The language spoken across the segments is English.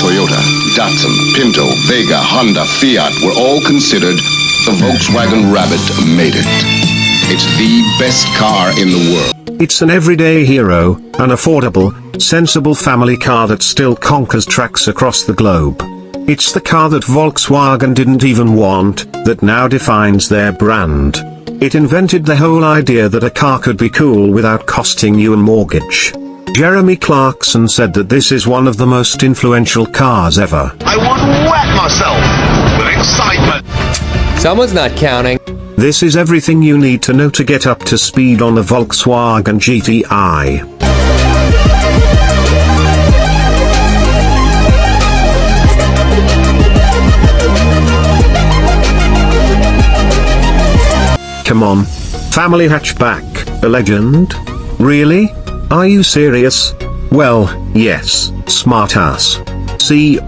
Toyota, Datsun, Pinto, Vega, Honda, Fiat were all considered. The Volkswagen Rabbit made it. It's the best car in the world. It's an everyday hero, an affordable, sensible family car that still conquers tracks across the globe. It's the car that Volkswagen didn't even want, that now defines their brand. It invented the whole idea that a car could be cool without costing you a mortgage. Jeremy Clarkson said that this is one of the most influential cars ever. I would wet myself with excitement. Someone's not counting. This is everything you need to know to get up to speed on the Volkswagen GTI. Come on. Family hatchback, a legend? Really? Are you serious? Well, yes, smartass. See,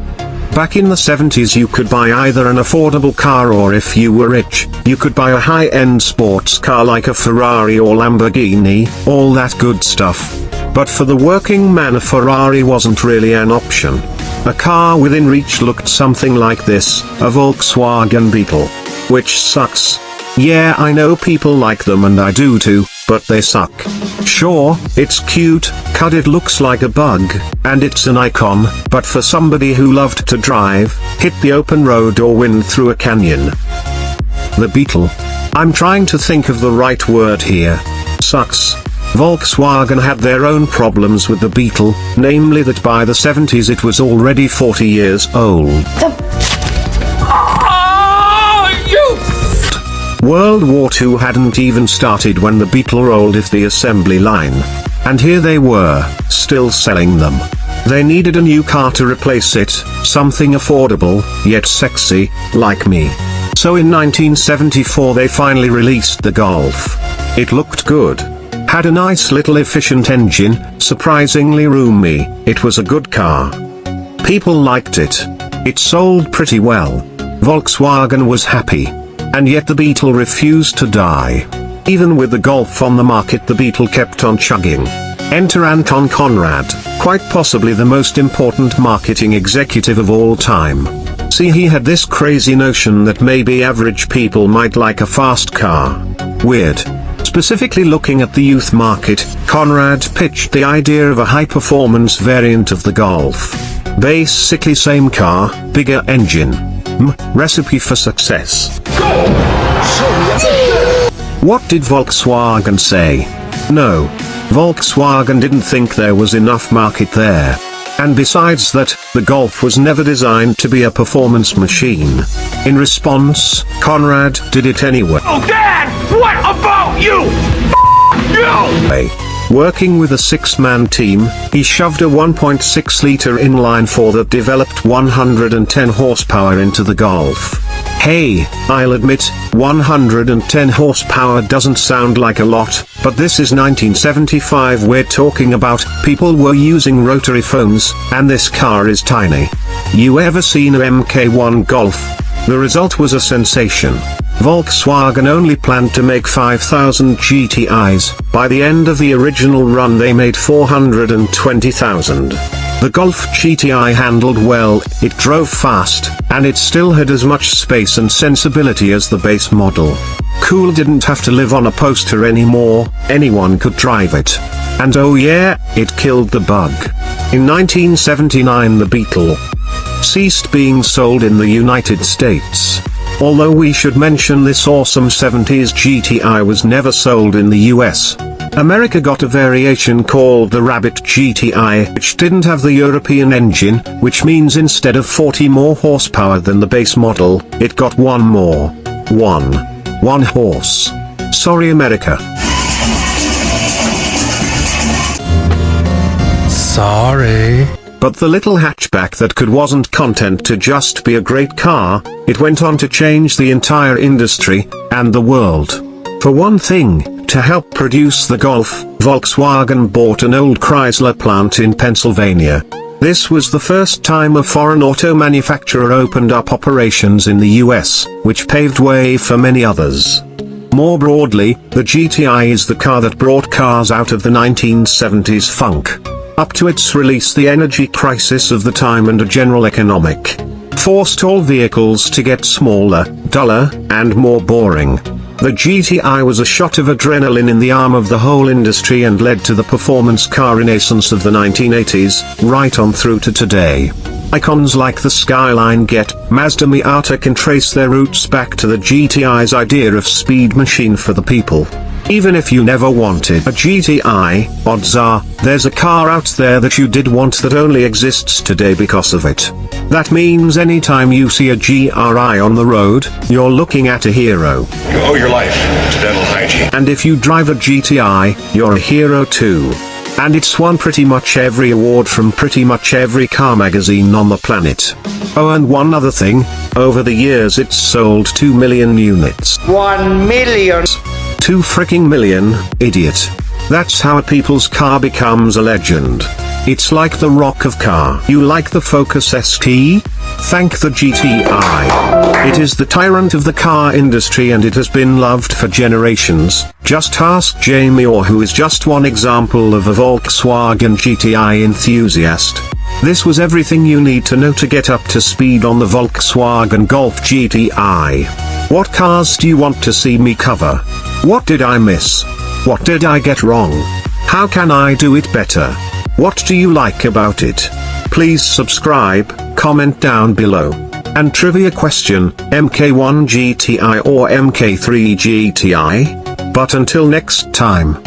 back in the 70s you could buy either an affordable car, or if you were rich, you could buy a high-end sports car like a Ferrari or Lamborghini, all that good stuff. But for the working man, a Ferrari wasn't really an option. A car within reach looked something like this, a Volkswagen Beetle. Which sucks. Yeah, I know people like them, and I do too, but they suck. Sure, it's cute, cut it looks like a bug, and it's an icon, but for somebody who loved to drive, hit the open road or wind through a canyon. The Beetle. I'm trying to think of the right word here. Sucks. Volkswagen had their own problems with the Beetle, namely that by the 70s it was already 40 years old. World War II hadn't even started when the Beetle rolled off the assembly line. And here they were, still selling them. They needed a new car to replace it, something affordable, yet sexy, like me. So in 1974 they finally released the Golf. It looked good. Had a nice little efficient engine, surprisingly roomy. It was a good car. People liked it. It sold pretty well. Volkswagen was happy. And yet the Beetle refused to die. Even with the Golf on the market, the Beetle kept on chugging. Enter Anton Conrad, quite possibly the most important marketing executive of all time. See, he had this crazy notion that maybe average people might like a fast car. Weird. Specifically looking at the youth market, Conrad pitched the idea of a high-performance variant of the Golf. Basically same car, bigger engine. Recipe for success. What did Volkswagen say? No. Volkswagen didn't think there was enough market there. And besides that, the Golf was never designed to be a performance machine. In response, Conrad did it anyway. Oh, Dad! What about you? You! Working with a 6-man team, he shoved a 1.6-liter inline-4 that developed 110 horsepower into the Golf. Hey, I'll admit, 110 horsepower doesn't sound like a lot, but this is 1975, we're talking about, people were using rotary phones, and this car is tiny. You ever seen a Mk1 Golf? The result was a sensation. Volkswagen only planned to make 5,000 GTIs, by the end of the original run they made 420,000. The Golf GTI handled well, it drove fast, and it still had as much space and sensibility as the base model. Cool didn't have to live on a poster anymore, anyone could drive it. And oh yeah, it killed the bug. In 1979 the Beetle ceased being sold in the United States. Although we should mention this awesome 70s GTI was never sold in the US. America got a variation called the Rabbit GTI, which didn't have the European engine, which means instead of 40 more horsepower than the base model, it got one more. One horse. Sorry America. Sorry. But the little hatchback that wasn't content to just be a great car, it went on to change the entire industry, and the world. For one thing, to help produce the Golf, Volkswagen bought an old Chrysler plant in Pennsylvania. This was the first time a foreign auto manufacturer opened up operations in the US, which paved way for many others. More broadly, the GTI is the car that brought cars out of the 1970s funk. Up to its release, the energy crisis of the time and a general economic forced all vehicles to get smaller, duller, and more boring. The GTI was a shot of adrenaline in the arm of the whole industry and led to the performance car renaissance of the 1980s, right on through to today. Icons like the Skyline Get, Mazda Miata can trace their roots back to the GTI's idea of speed machine for the people. Even if you never wanted a GTI, odds are, there's a car out there that you did want that only exists today because of it. That means anytime you see a GRI on the road, you're looking at a hero. You owe your life to dental hygiene. And if you drive a GTI, you're a hero too. And it's won pretty much every award from pretty much every car magazine on the planet. Oh, and one other thing, over the years it's sold 2 million units. 1 million. 2 freaking million, idiot. That's how a people's car becomes a legend. It's like the rock of car. You like the Focus ST? Thank the GTI. It is the tyrant of the car industry and it has been loved for generations. Just ask Jamie Orr, who is just one example of a Volkswagen GTI enthusiast. This was everything you need to know to get up to speed on the Volkswagen Golf GTI. What cars do you want to see me cover? What did I miss? What did I get wrong? How can I do it better? What do you like about it? Please subscribe, comment down below. And trivia question, MK1 GTI or MK3 GTI? But until next time.